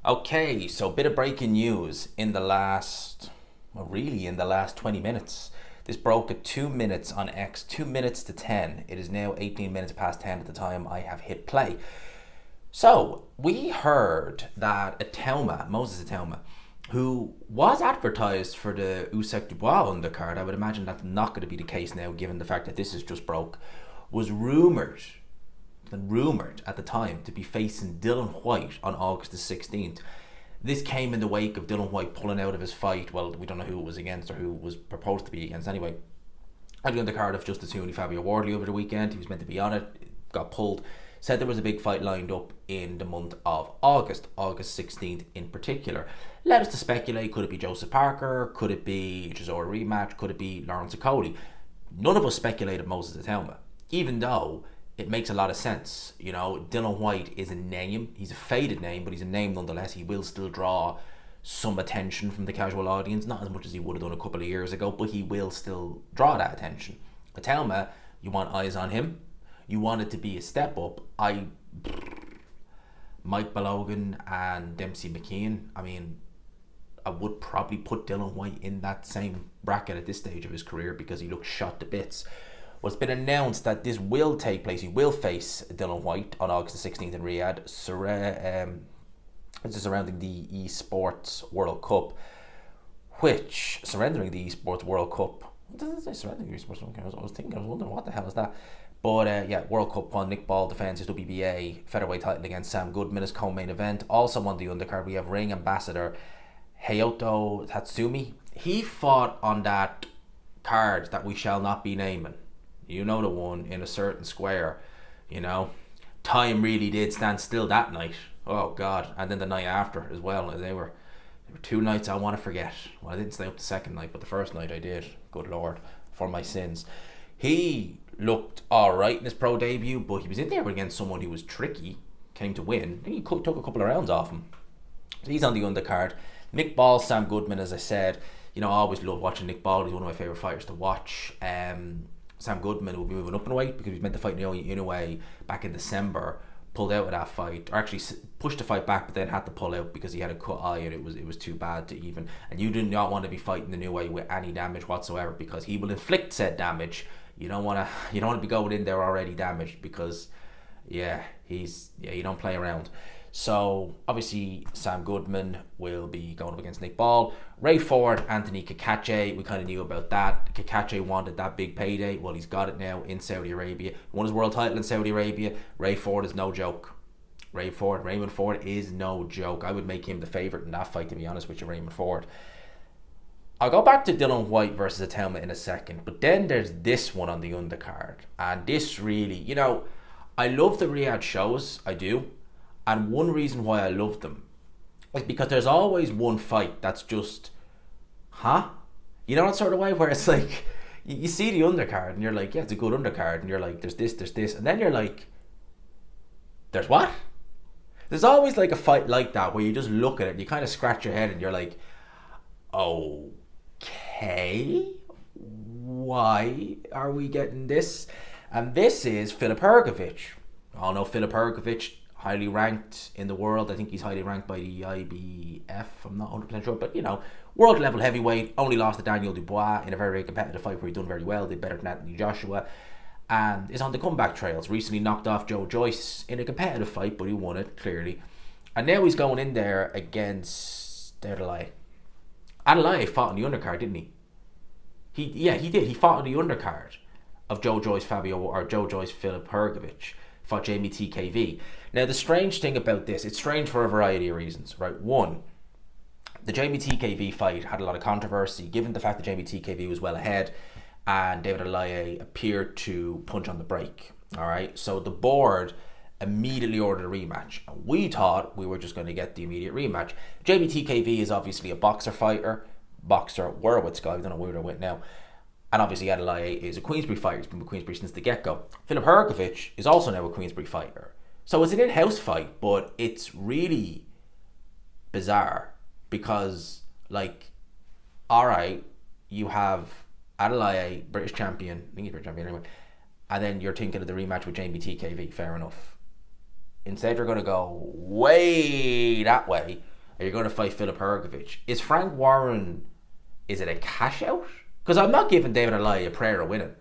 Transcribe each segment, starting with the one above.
Okay, so bit of breaking news in the last, well, really in the last 20 minutes. This broke at 2 minutes on X, 2 minutes to 10. It is now 18 minutes past 10 at the time I have hit play. So, we heard that Moses Itauma, who was advertised for the Usyk Dubois undercard, I would imagine that's not going to be the case now given the fact that this is just broke, was rumoured at the time to be facing Dillian Whyte on August the 16th. This came in the wake of Dillian Whyte pulling out of his fight. Well, we don't know who it was against or who it was proposed to be against anyway. I the undercard of Justice Huni Fabio Wardley over the weekend. He was meant to be on it, got pulled. Said there was a big fight lined up in the month of August 16th in particular. Led us to speculate, could it be Joseph Parker? Could it be Chisora rematch? Could it be Lawrence Okoli? None of us speculated Moses Itauma, even though it makes a lot of sense. You know, Dillian Whyte is a name. He's a faded name, but he's a name nonetheless. He will still draw some attention from the casual audience, not as much as he would have done a couple of years ago, but he will still draw that attention. Itauma, you want eyes on him. You want it to be a step up. Mike Balogan and Dempsey McKeon, I mean, I would probably put Dillian Whyte in that same bracket at this stage of his career because he looks shot to bits. Well, it's been announced that this will take place. He will face Dillian Whyte on August the 16th in Riyadh. This is surrounding the Esports World Cup, surrendering the Esports World Cup. What does it say? Surrendering the Esports World Cup? I was wondering what the hell is that? But World Cup one, Nick Ball defends his WBA featherweight title against Sam Goodman as co-main event. Also on the undercard, we have ring ambassador Hayato Tatsumi. He fought on that card that we shall not be naming. You know, the one in a certain square, you know. Time really did stand still that night. Oh, God. And then the night after as well. They were 2 nights I want to forget. Well, I didn't stay up the second night, but the first night I did. Good Lord, for my sins. He looked alright in his pro debut, but he was in there against someone who was tricky, came to win. He took a couple of rounds off him. So he's on the undercard. Nick Ball, Sam Goodman, as I said. You know, I always love watching Nick Ball. He's one of my favourite fighters to watch. Sam Goodman will be moving up in weight because he was meant to fight Naoya Inoue back in December, pulled out of that fight, or actually pushed the fight back, but then had to pull out because he had a cut eye and it was too bad to even. And you do not want to be fighting the Inoue with any damage whatsoever because he will inflict said damage. You don't want to be going in there already damaged because, you don't play around. So, obviously, Sam Goodman will be going up against Nick Ball. Ray Ford, Anthony Kakache, we kind of knew about that. Kakache wanted that big payday. Well, he's got it now in Saudi Arabia. He won his world title in Saudi Arabia. Ray Ford is no joke. Raymond Ford is no joke. I would make him the favourite in that fight, to be honest with you, Raymond Ford. I'll go back to Dillian Whyte versus Itauma in a second, but then there's this one on the undercard. And this really, you know, I love the Riyadh shows, I do. And one reason why I love them is because there's always one fight that's just, You know that sort of way where it's like, you see the undercard and you're like, yeah, it's a good undercard. And you're like, there's this. And then you're like, there's what? There's always like a fight like that where you just look at it and you kind of scratch your head and you're like, okay, why are we getting this? And this is Filip Hrgovic. I all know Filip Hrgovic, highly ranked in the world. I think he's highly ranked by the IBF. I'm not 100% sure, but you know, world level heavyweight. Only lost to Daniel Dubois in a very, very competitive fight where he done very well. Did better than Anthony Joshua, and is on the comeback trails. Recently knocked off Joe Joyce in a competitive fight, but he won it clearly. And now he's going in there against Adeleye. Adeleye fought on the undercard, didn't he? He did. He fought on the undercard of Joe Joyce Filip Hrgovic. Fought Jamie TKV. Now, the strange thing about this, it's strange for a variety of reasons, right? One, the Jamie TKV fight had a lot of controversy, given the fact that Jamie TKV was well ahead and David Adeleye appeared to punch on the brake, all right? So the board immediately ordered a rematch. And we thought we were just going to get the immediate rematch. Jamie TKV is obviously a boxer Warwick guy, I don't know where they're with now. And obviously Adeleye is a Queensbury fighter. He's been with Queensbury since the get-go. Filip Hrgovic is also now a Queensbury fighter. So it's an in-house fight, but it's really bizarre because, like, alright, you have Adeleye, British champion, I think he's British champion anyway, and then you're thinking of the rematch with JBTKV, fair enough. Instead you're going to go way that way or you're going to fight Filip Hrgovic. Is Frank Warren, is it a cash out? Because I'm not giving David Adeleye a prayer of winning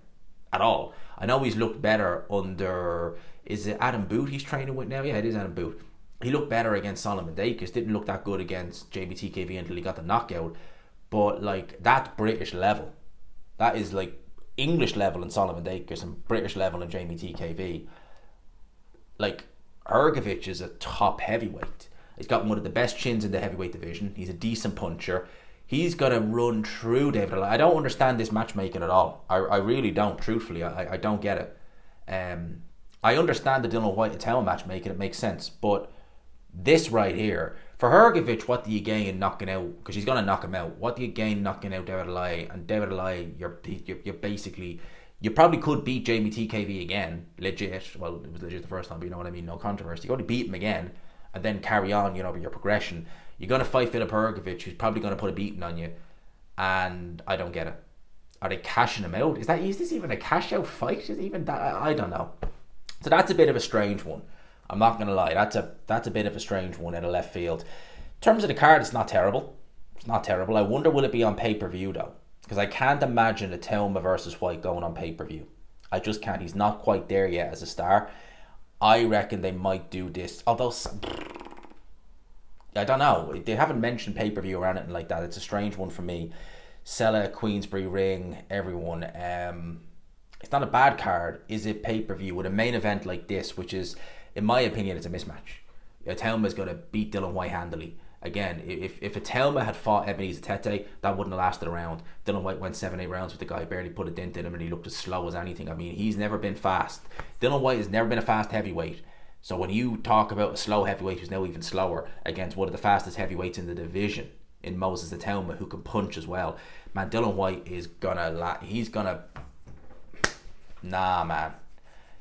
at all. I know he's looked better under, is it Adam Boot he's training with now? Yeah, it is Adam Boot. He looked better against Solomon Dacus, didn't look that good against JBTKV until he got the knockout. But like, that's British level. That is like English level in Solomon Dacus and British level in JBTKV. Like, Hrgovic is a top heavyweight. He's got one of the best chins in the heavyweight division. He's a decent puncher. He's going to run through David Adeleye. I don't understand this matchmaking at all. I really don't, truthfully. I don't get it. I understand the Dillian Whyte Itauma matchmaking. It makes sense. But this right here, for Hrgovic, what do you gain knocking out? Because he's going to knock him out. What do you gain knocking out David Adeleye? And David Adeleye, you're basically... You probably could beat Jamie TKV again, legit. Well, it was legit the first time, but you know what I mean, no controversy. You're going to beat him again and then carry on, with your progression. You're going to fight Filip Hrgovic, who's probably going to put a beating on you, and I don't get it. Are they cashing him out? Is this even a cash out fight? Is even that? I don't know. So that's a bit of a strange one. I'm not going to lie. That's a bit of a strange one in a left field. In terms of the card, it's not terrible. It's not terrible. I wonder, will it be on pay-per-view though? Because I can't imagine a Itauma versus Whyte going on pay-per-view. I just can't. He's not quite there yet as a star. I reckon they might do this. Although, I don't know. They haven't mentioned pay-per-view or anything like that. It's a strange one for me. Sella, Queensbury Ring, everyone. It's not a bad card. Is it pay-per-view with a main event like this, which is, in my opinion, it's a mismatch. Itauma is going to beat Dillian Whyte handily. Again, if Itauma had fought Ebenezer Tete, that wouldn't have lasted a round. Dillian Whyte went 7-8 rounds with the guy, barely put a dent in him, and he looked as slow as anything. I mean, he's never been fast. Dillian Whyte has never been a fast heavyweight. So when you talk about a slow heavyweight who's now even slower against one of the fastest heavyweights in the division, in Moses Itauma, who can punch as well, man, Dillian Whyte is nah, man.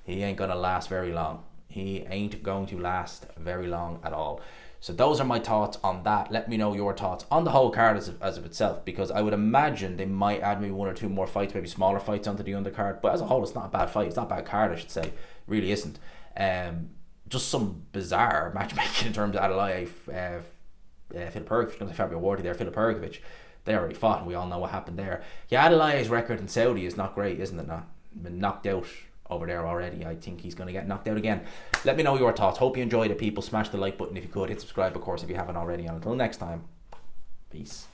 He ain't gonna last very long. He ain't going to last very long at all. So those are my thoughts on that. Let me know your thoughts on the whole card as of itself, because I would imagine they might add maybe one or two more fights, maybe smaller fights onto the undercard. But as a whole, it's not a bad fight. It's not a bad card, I should say. It really isn't. Just some bizarre matchmaking in terms of Adeleye, Filip Hrgovic, not Fabio Wardy there, Filip Hrgovic. They already fought, and we all know what happened there. Yeah, Adelaye's record in Saudi is not great, isn't it? Not been knocked out over there already. I think he's going to get knocked out again. Let me know your thoughts. Hope you enjoyed it, people. Smash the like button if you could. Hit subscribe, of course, if you haven't already. And until next time, peace.